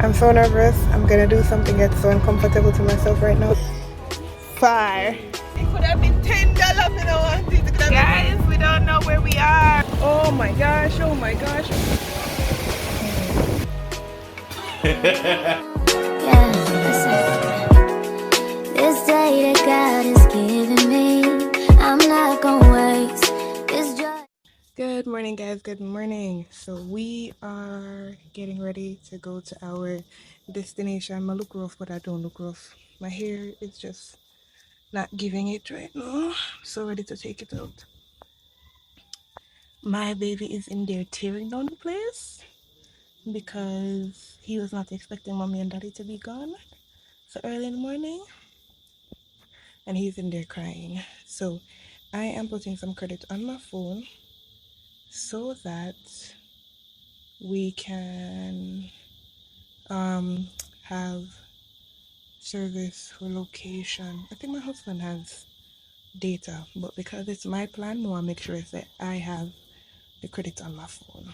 I'm so nervous. I'm gonna do something that's so uncomfortable to myself right now. Fire. It could have been $10, you know. Guys, we don't know where we are. Oh my gosh, oh my gosh. Yeah, listen. This day that God has given me, I'm not gonna waste this joy. Good morning, guys. Good morning. So we are getting ready to go to our destination. I look rough, but I don't look rough. My hair is just not giving it right now. I'm so ready to take it out. My baby is in there tearing down the place because he was not expecting mommy and daddy to be gone so early in the morning, and he's in there crying. So I am putting some credit on my phone so that we can have service for location. I think my husband has data, but because it's my plan, I want to make sure that I have the credit on my phone.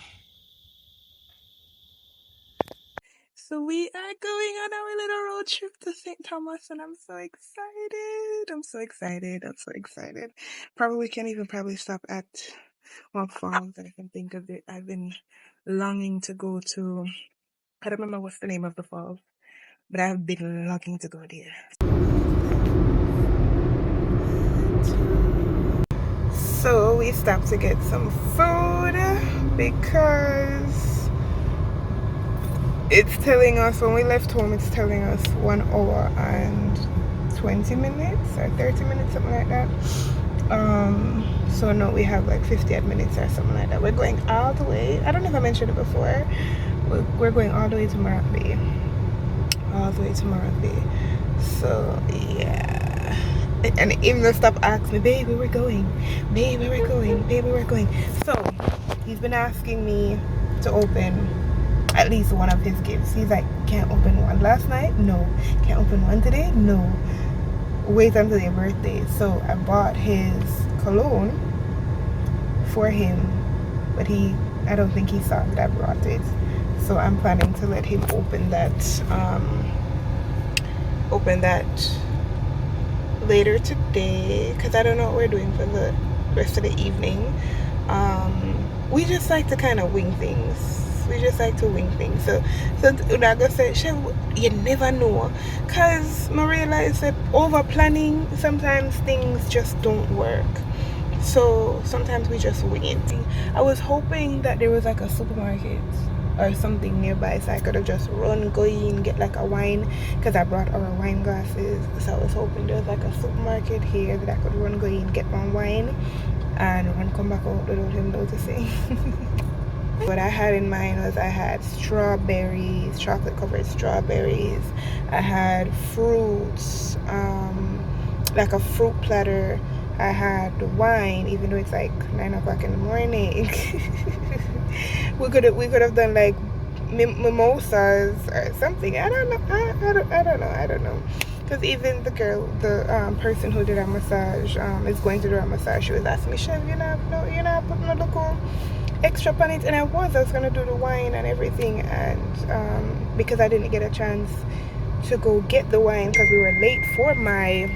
So we are going on our little road trip to St. Thomas, and I'm so excited. I'm so excited. I'm so excited. Probably can't even stop at one falls that I can think of it. I've been longing to go to. I don't remember what's the name of the falls, but I've been longing to go there. So we stopped to get some food because it's telling us when we left home, it's telling us 1 hour and 20 minutes or 30 minutes, something like that. So no, we have like 50 minutes or something like that. We're going all the way. I don't know if I mentioned it before. We're going all the way to Morocco. All the way to Morocco. So yeah. And even the stop asked me, baby, we're going. Baby, we're going. Baby, we're going. So he's been asking me to open at least one of his gifts. He's like, can't open one last night? No. Can't open one today? No. Wait until your birthday. So I bought his cologne for him, but I don't think he saw that I brought it. So I'm planning to let him open that later today, because I don't know what we're doing for the rest of the evening. We just like to kind of wing things. So Unaga said, you never know, because I realized that over planning, sometimes things just don't work. So sometimes we just wing it. I was hoping that there was like a supermarket or something nearby, so I could have just go in, get like a wine, because I brought our wine glasses. So I was hoping there was like a supermarket here that I could go in, get one wine, and come back out without him noticing. What I had in mind was I had strawberries, chocolate covered strawberries. I had fruits, like a fruit platter. I had wine, even though it's like 9 o'clock in the morning. we could have done like mimosas or something. I don't know. Because even the person who did our massage is going to do our massage. She was asking me, Chef, you're not putting a local extra on it, and I was gonna do the wine and everything, and because I didn't get a chance to go get the wine because we were late for my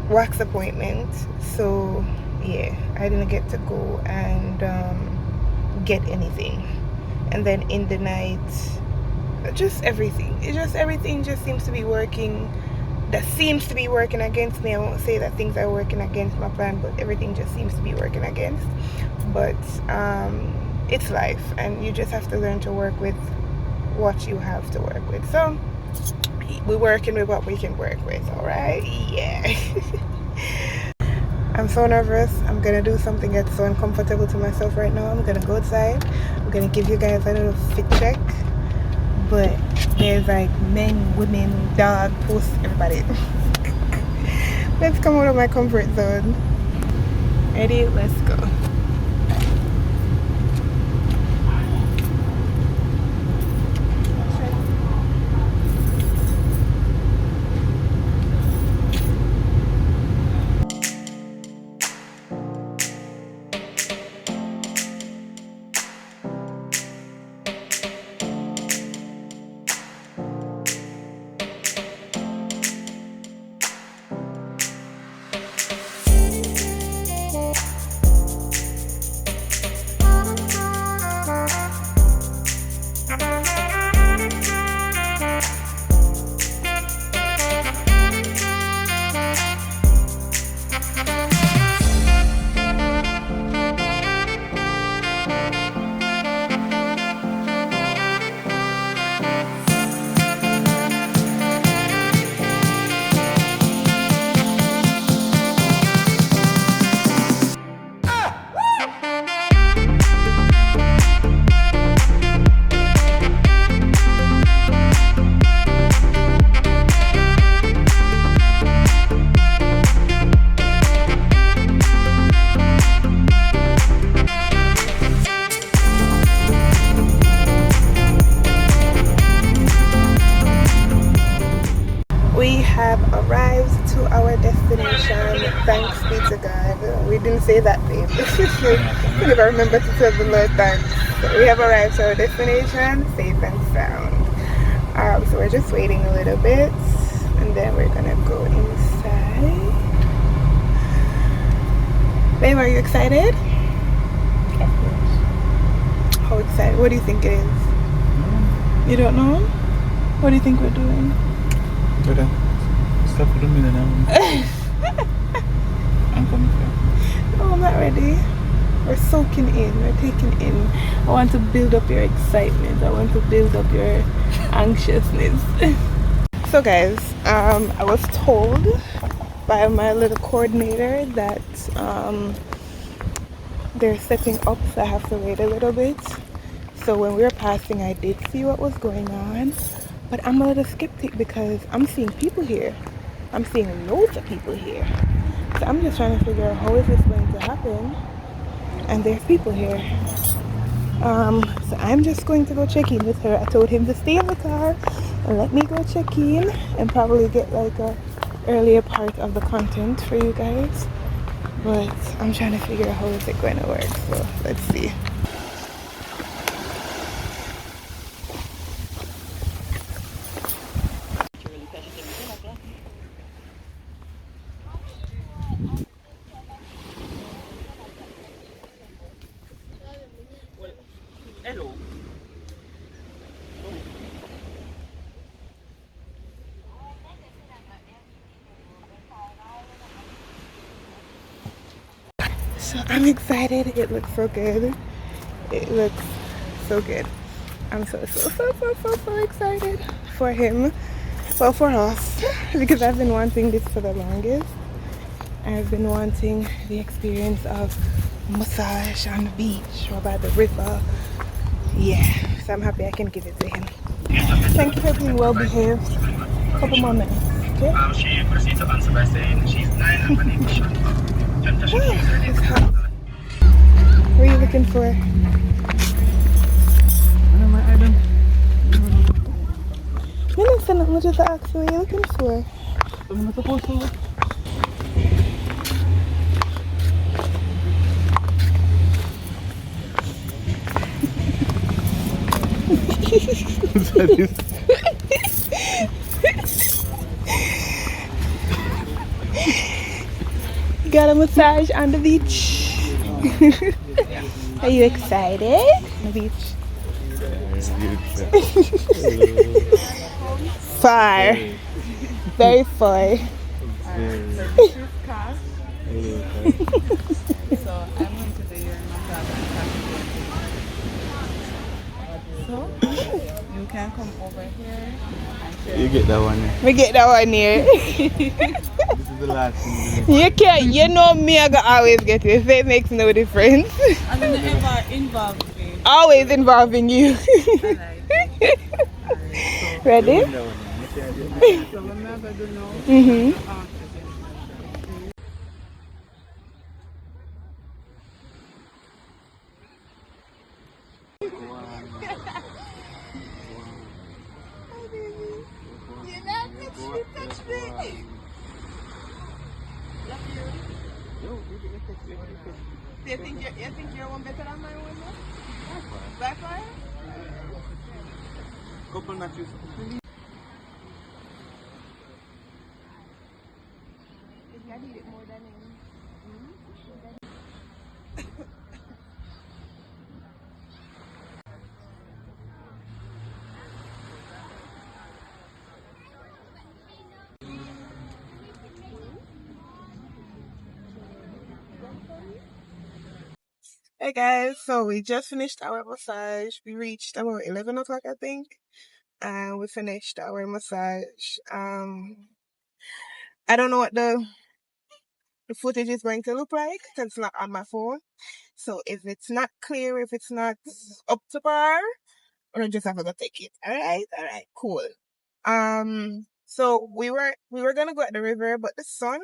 wax appointment. So yeah, I didn't get to go and get anything. And then in the night, everything just seems to be working. That seems to be working against me. I won't say that things are working against my plan, but everything just seems to be working against. But it's life, and you just have to learn to work with what you have to work with. So we're working with what we can work with. All right, yeah. I'm so nervous. I'm gonna do something that's so uncomfortable to myself right now. I'm gonna go outside. I'm gonna give you guys a little fit check. But there's like men, women, dog, post, everybody. Let's come out of my comfort zone. Ready? Let's go. say that, babe. I never remember to tell the Lord thanks. So we have arrived to our destination, safe and sound. So we're just waiting a little bit, and then we're gonna go inside. Babe, are you excited? Of course. How excited? What do you think it is? You don't know? What do you think we're doing? Good. Stop for the minute now. I'm coming here. Oh, I'm not ready. We're soaking in, we're taking in. I want to build up your excitement. I want to build up your anxiousness. So guys, I was told by my little coordinator that they're setting up, so I have to wait a little bit. So when we were passing, I did see what was going on, but I'm a little skeptic because I'm seeing people here. I'm seeing loads of people here. So I'm just trying to figure out how is this going to happen, and there's people here. So I'm just going to go check in with her. I told him to stay in the car and let me go check in and probably get like a earlier part of the content for you guys. But I'm trying to figure out how is it going to work. So let's see. Hello. So I'm excited. It looks so good. It looks so good. I'm so excited for him. Well, for us, because I've been wanting this for the longest. I've been wanting the experience of massage on the beach or by the river. Yeah, so I'm happy I can give it to him. Thank you for being well behaved. Couple more minutes, okay? She proceeds to answer by saying she's 9 and ready to shut up. It's hot. What are you looking for? You didn't say nothing, just ask what you're looking for. I'm not supposed to. Got a massage on the beach. Are you excited? The beach. Far. Very far. So I'm going to do your massage and so you can come over here and share. You get that one. Yeah. We get that one here. This is the last thing. You can't, you know me, I gotta always get it, so it makes no difference. I don't ever involve me. Always involving you. I like it. Ready? So I'm not going to do now. Mm-hmm. You think your one better than my one? Backfire? Couple matches. I need it more than him. Hey guys, so we just finished our massage. We reached about 11 o'clock, I think, and we finished our massage. I don't know what the footage is going to look like because it's not on my phone. So if it's not clear, if it's not up to par, we'll just have to go take it. All right, cool. So we were gonna go at the river, but the sun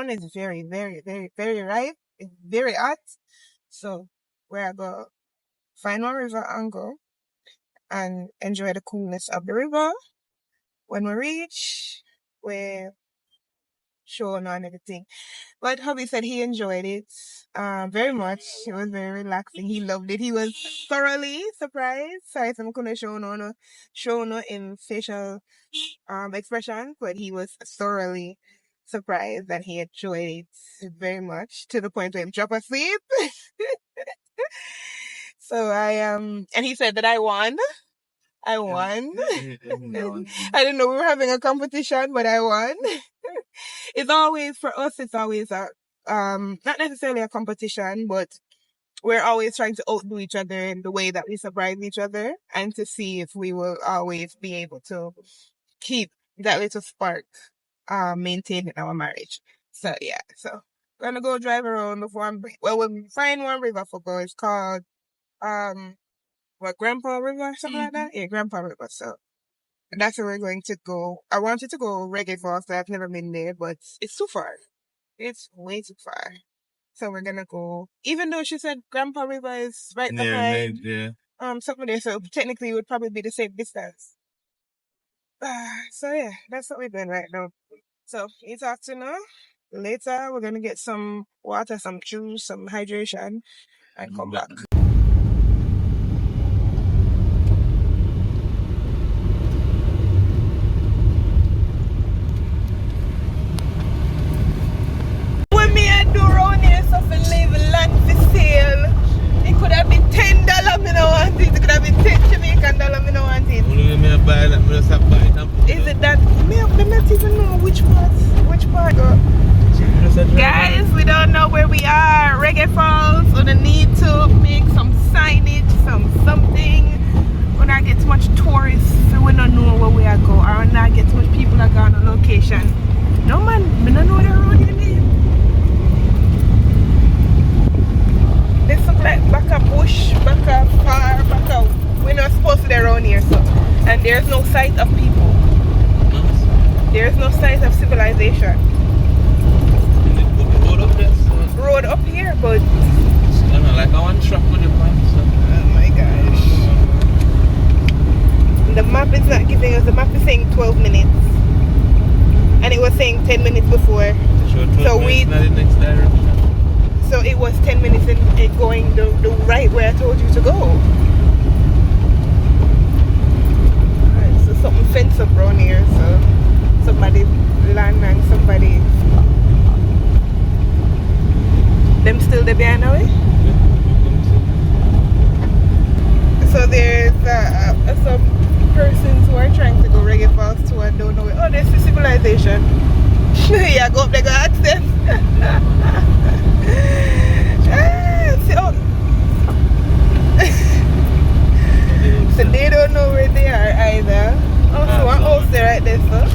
is very, very, very, very ripe. It's very hot. So we're gonna find one river and go and enjoy the coolness of the river. When we reach, we shown and everything. But hubby said he enjoyed it very much. It was very relaxing. He loved it. He was thoroughly surprised. Sorry, I'm gonna show no in facial expression, but he was thoroughly surprised and he enjoyed it very much to the point where he dropped asleep. So and he said that I won. I won. I didn't know we were having a competition, but I won. It's always, for us, it's always a, not necessarily a competition, but we're always trying to outdo each other in the way that we surprise each other and to see if we will always be able to keep that little spark, maintained in our marriage. So, yeah, so we're gonna go drive around the one, well, we'll find one river for go. It's called, Grandpa River, something like that? Yeah, Grandpa River. So that's where we're going to go. I wanted to go Reggae Falls, but I've never been there, but it's too far. It's way too far. So we're gonna go, even though she said Grandpa River is right behind, something there, so technically it would probably be the same distance. So yeah, that's what we're doing right now. So it's afternoon. Later, we're gonna get some water, some juice, some hydration, and come back. It could have been $10, me no want it. It could have been $10 Jamaican, me no want it. Is it that? Me not even know which part. Guys, we don't know where we are. Reggae Falls. So they need to make some signage, something. We not get too much tourists, so we don't know where we are going. Or not get too much people that go on the location. No man, we don't know the road you need. This look like back a bush, back a far, back a... We're not supposed to be around here, so... And there's no sight of people. There's no sight of civilization. Road up here, but... like I want truck on the map, so... Oh my gosh. The map is not giving us... The map is saying 12 minutes. And it was saying 10 minutes before. So we... not in the next direction. So it was 10 minutes in going the right way I told you to go. Alright, so something fence up around here, so somebody land and somebody... Them still there behind our way? So there's some persons who are trying to go Reggae Falls too and don't know it. Oh, there's the civilization. Yeah, go up there, go access. So they don't know where they are either. Also, one house there right there, sir.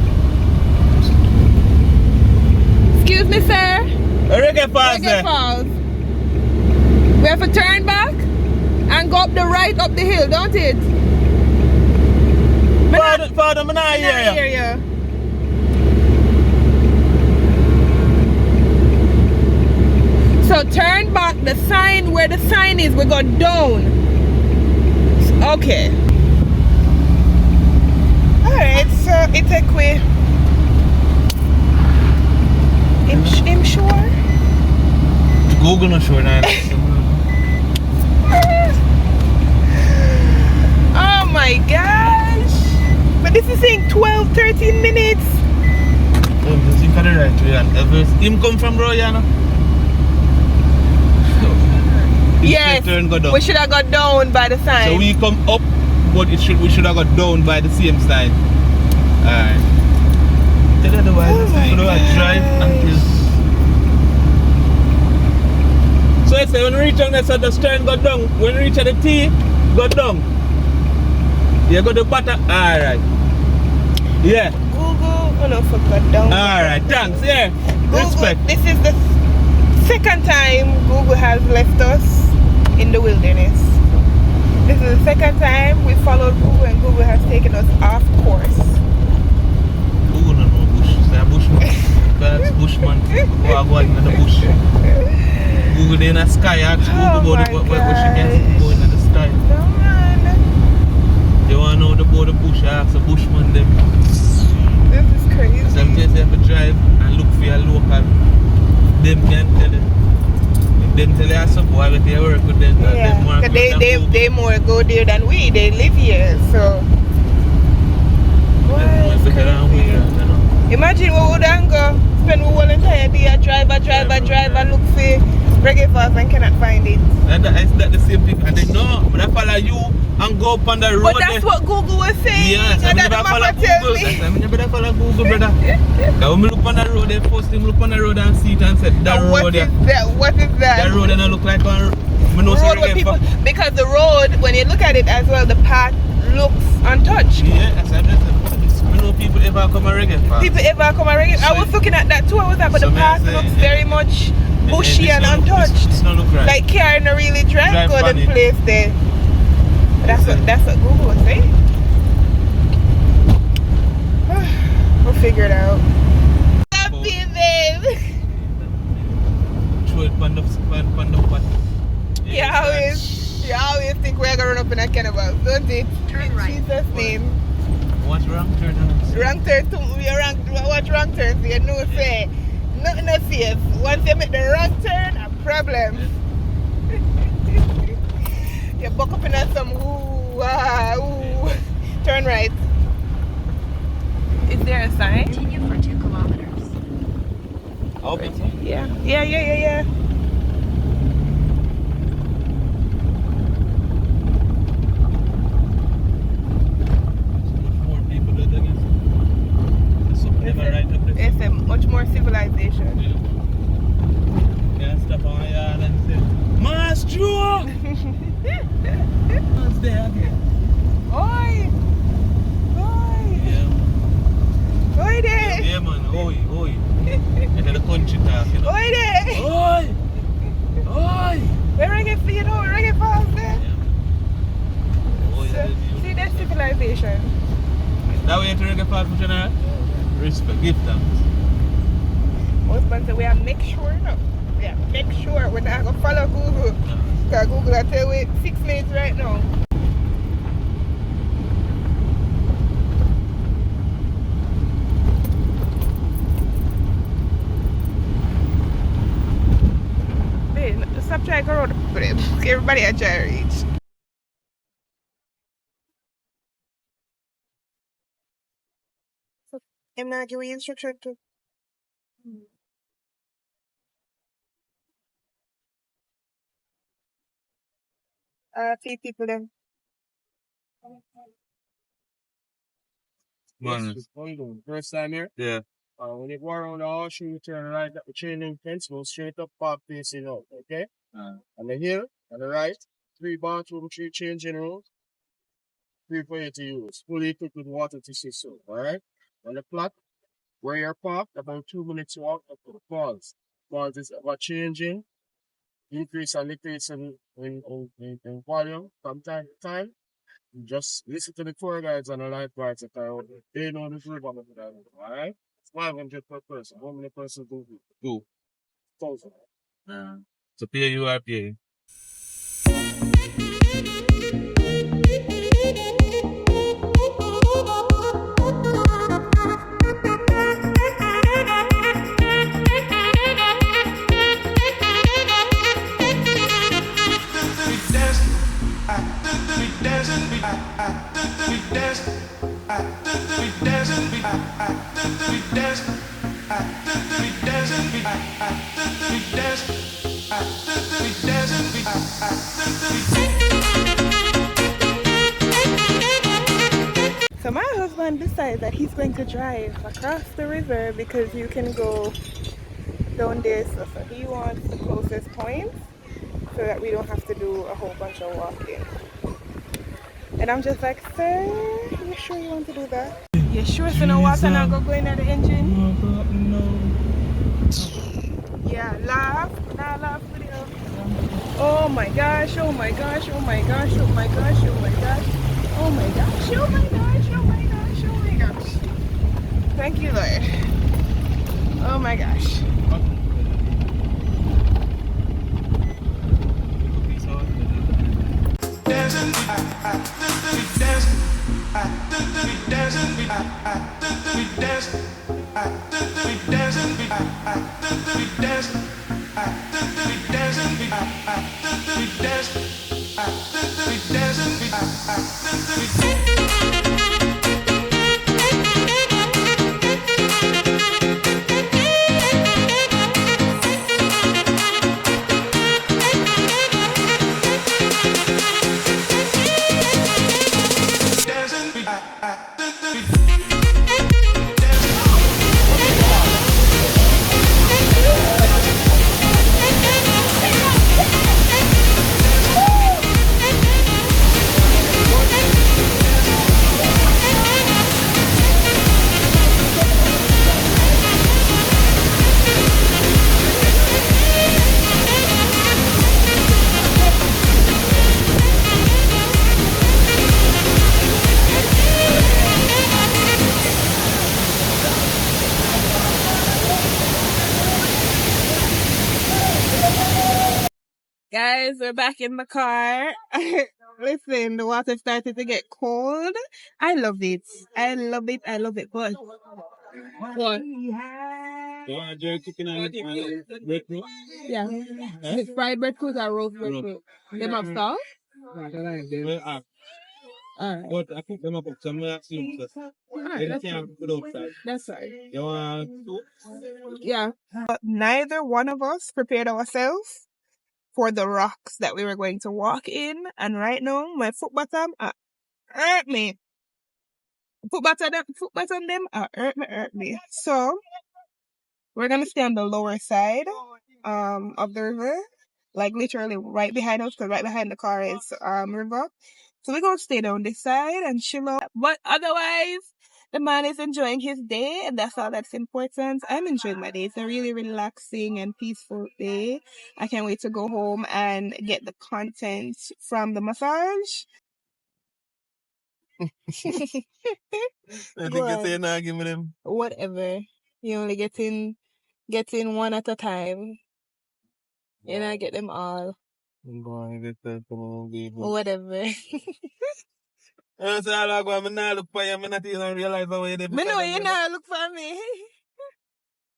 Excuse me, sir. Reggae Falls. Reggae Falls. We have to turn back and go up the right up the hill, don't it? Father, I'm not here. So turn back, the sign where the sign is, we go down. Okay. Alright, so it's a quick. I'm sure. Google not sure now. Oh my gosh. But this is saying 12, 13 minutes. Oh, this is the right way. Him come from Royana. Yes, we should have got down by the sign. So we come up, but we should have got down by the same sign. Alright. Tell otherwise, drive until. So I say when we reach on the side, just turn, go down. When we reach at the T, go down. You go to bottom. Alright. Yeah. Google, oh no, forgot down. Alright, thanks. Yeah. Google, respect. This is the second time Google has left us in the wilderness. This is the second time we followed Google and Google has taken us off course. Google no bush. Say bushman. That's bushman. Go in the bush. Google in the sky. Ask Google about what she can go in the sky. No man. You want to know about the bush? Ask the bushman them. This is crazy. Sometimes you have to drive and look for your Why would they work with them? Yeah, Them more 'cause good than Google. they more go there than we. They live here, so. Boy, Them more it's better than we crazy. are, you know. Imagine we would go spend the whole entire day a drive, look for reggae fast and cannot find it. Is that the same thing? And they know, but I follow you and go up on the road. But that's what Google was saying. Yes, I and mean, that never follow mama tell Google. me. I mean, never follow Google, brother. Now, when we look on the road, they first thing we look on the road and see it and say, that And road, what yeah. is that? What is that? That road doesn't look like one. We know Road where people, because the road, when you look at it as well, the path looks untouched. Yeah, that's what I'm saying. We know people ever come and reggae fast. People ever come and ring it. I was looking at that too. I was like, but So the may I path say, looks very much bushy This and don't look- untouched. This don't look right. Like car no really drive Drive good on in it. place there. But Yes, sir. that's what Google was saying. We'll figure it out. Happy babe. Throw it on the pot. You always think we're gonna run up in a cannibal, don't it? Turn In right. Jesus' name. What's wrong? Turn on. Wrong turn to watch wrong turns. You know say nothing is safe. Once you make the wrong turn, a problem. You buck up in some ooh. Turn right. Is there a sign? Continue for 2 kilometers. Open. Yeah. More people that again. There's something never right up there. It's a much more civilization. Yeah, stop on my yard and say, Maestro! What's there again? Oi! Yeah, Oi there! yeah, man. Oi. And then the country talk, you know. Oi there! Oi! We're reggae for you know, we're reggae fast there. Yeah. Oi, So, see, that's civilization. that way to reggae fast, which one? Respect, give thanks. Most people say we have make sure no. We have make sure we're not gonna follow Google. Because Google will tell you 6 minutes right now. Hey, stop trying to go around the frame. Everybody at try to reach. I'm not giving you instruction to. 3 people then. Man, First time here. yeah. When you go around the house, you turn right at the chaining fence, go straight up, park facing out, okay? On the hill, on the right, 3 bathroom, 3 changing rooms, 3 for you to use. Fully equipped with water to see so, alright? On the plot, where you're parked, about 2 minutes walk up to the falls. Falls is about changing, increase and decrease in volume from time to time. You just listen to the tour guides and the lifeguards that are out there. They know the river, alright? It's 500 per person. How many persons do we? Two. 1,000. So pay you are paying. So my husband decided that he's going to drive across the river because you can go down there. So he wants the closest point so that we don't have to do a whole bunch of walking. And I'm just like, sir, you sure you want to do that? You sure so no water not go in at the engine? Yeah, laugh. Nah, laugh video. Oh my gosh, oh my gosh, oh my gosh, oh my gosh, oh my gosh. Oh my gosh, oh my gosh, oh my gosh, oh my gosh. Thank you, Lord. Oh my gosh. We dancing, Guys, we're back in the car. Listen, the water started to get cold. I love it. I love it. I love it. But what? You want a jerk chicken and breadfruit? Yeah. It's fried breadfruit or roast breadfruit? Them have salt? Well, Alright. but I cook them up some soup. Alright, that's right. You want soup? Yeah. But neither one of us prepared ourselves for the rocks that we were going to walk in. And right now, my foot bottom hurt me. Foot bottom them hurt me. So, we're going to stay on the lower side of the river. Like literally right behind us, because right behind the car is river. So we're going to stay down this side and chill out. But otherwise, the man is enjoying his day, and that's all that's important. I'm enjoying my day. It's a really relaxing and peaceful day. I can't wait to go home and get the content from the massage. I think you're saying argument him. Whatever. You only get in one at a time. You know, get them all. I'm going to get that from Whatever. I'm not look for you. I'm not even realize how you did. Me know you not look for me.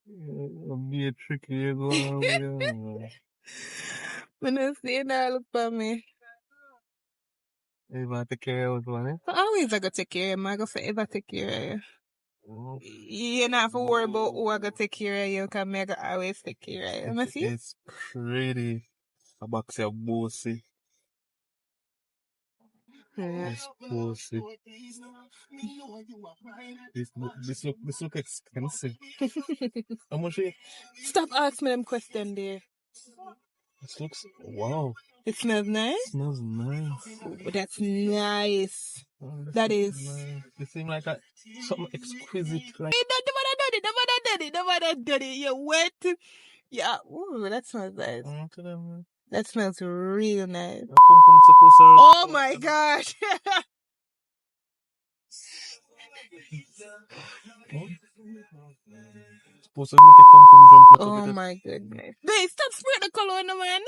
I'm being tricky. You go on. Me no see you not look for me. You want to take care of one, eh? Always I go take care of you. I go forever take care of you. You not have to worry about who I go take care of you, because I go always take care of you. See? It's pretty. A box of bossy. Yeah. It's bossy. This look expensive. How much is it? Stop asking me them questions there. This looks, wow. It smells nice? It smells nice. Oh, that's nice. Oh, That is. nice. It seems like something exquisite. Like Nobody done it. You're wet. Yeah. Ooh, that smells nice. That smells real nice. Oh my gosh. Supposed to make a pum pum jump. Oh my goodness. Hey, stop spraying the color on the man.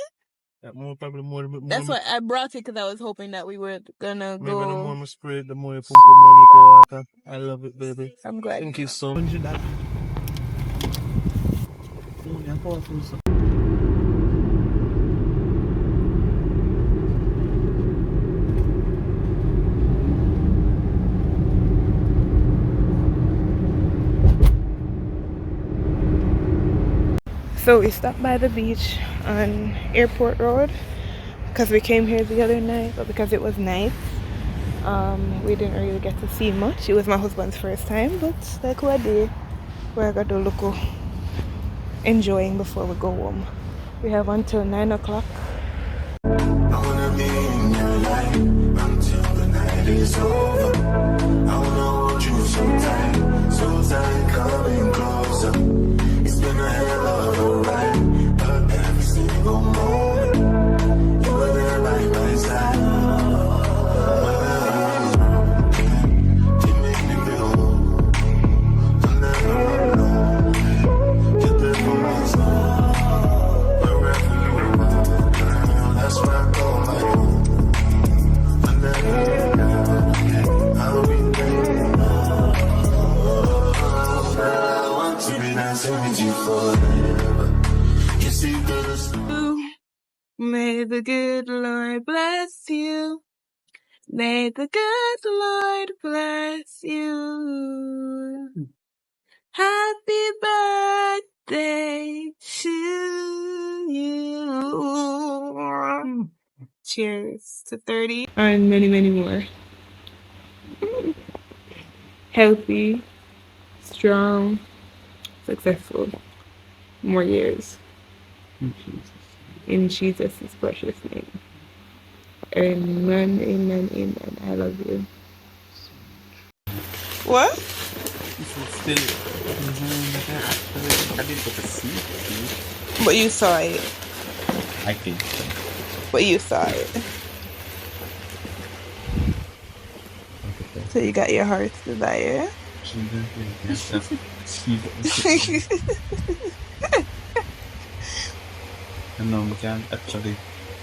Probably more. That's why I brought it, because I was hoping that we were gonna maybe go. the more I spray it, the more you pump up more look water. I love it, baby. I'm glad. Thank you so much. So we stopped by the beach on Airport Road because we came here the other night, but because it was nice, we didn't really get to see much. It was my husband's first time, but like what day we're going to look enjoying before we go home. We have until 9 o'clock. I wanna be in your life until the night is over. I wanna hold you so tight, coming closer. It's been a hell of a ride, but every single moment you were there by my side. You make me feel I'll never alone. You're there for my soul. Wherever you are, that's where I go my home. I'll never I'll be there. I want to be dancing with you forever. You see the May the good Lord bless you. May the good Lord bless you. Happy birthday to you. Cheers to 30. And many, many more. Healthy, strong, successful. More years. In Jesus' precious name. Amen, amen, amen. I love you. What? Still, I did put a seed. But you saw it. I think so. But you saw it. So you got your heart's desire. And now we can actually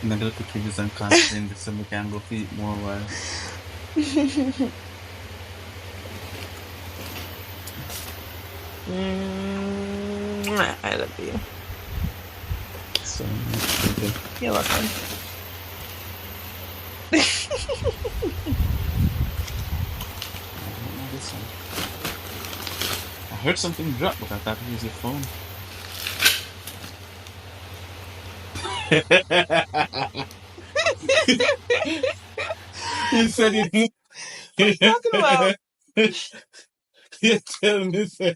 make a little reviews and content so we can go feed more while. I love you. So okay. You're welcome. I heard something drop, but I thought it was your phone. You said it. What are you talking about? You tell me, say,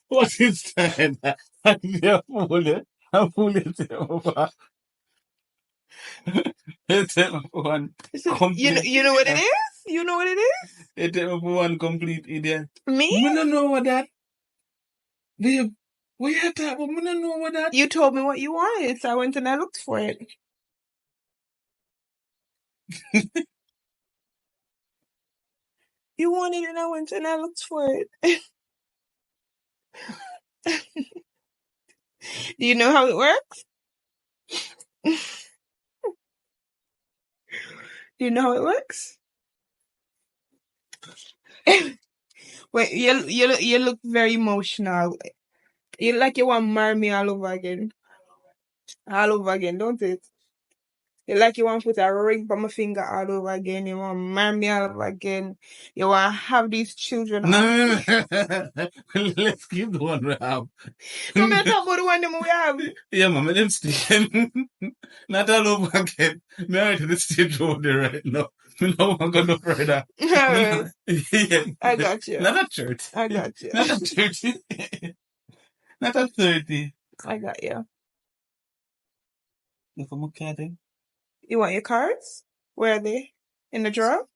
what is that? I'm your fool. I'm fooling you. You tell me for one complete. You know what it is? You know what it is? You tell me for one complete idiot. Me? I don't know what that. Babe, what you talking about? I don't know what that. You told me what you wanted, so I went and I looked for it. You wanted it, and I went and I looked for it. Do you know how it works? Do you know how it works? Wait, you look very emotional. You like you want to marry me all over again. All over again, don't it? You like you want to put a ring on my finger all over again. You want to marry me all over again. You want to have these children. No. Let's keep the one we have. Come here, talk about the one we have. Yeah, mama, them stay. Not all over again. Me already to the stage over there right now. Me no want to go no further. Alright. Yeah. I got you. Not at 30. I got you. Not at 30. Not at 30. I got you. If I'm okay, then. You want your cards? Where are they? In the drawer?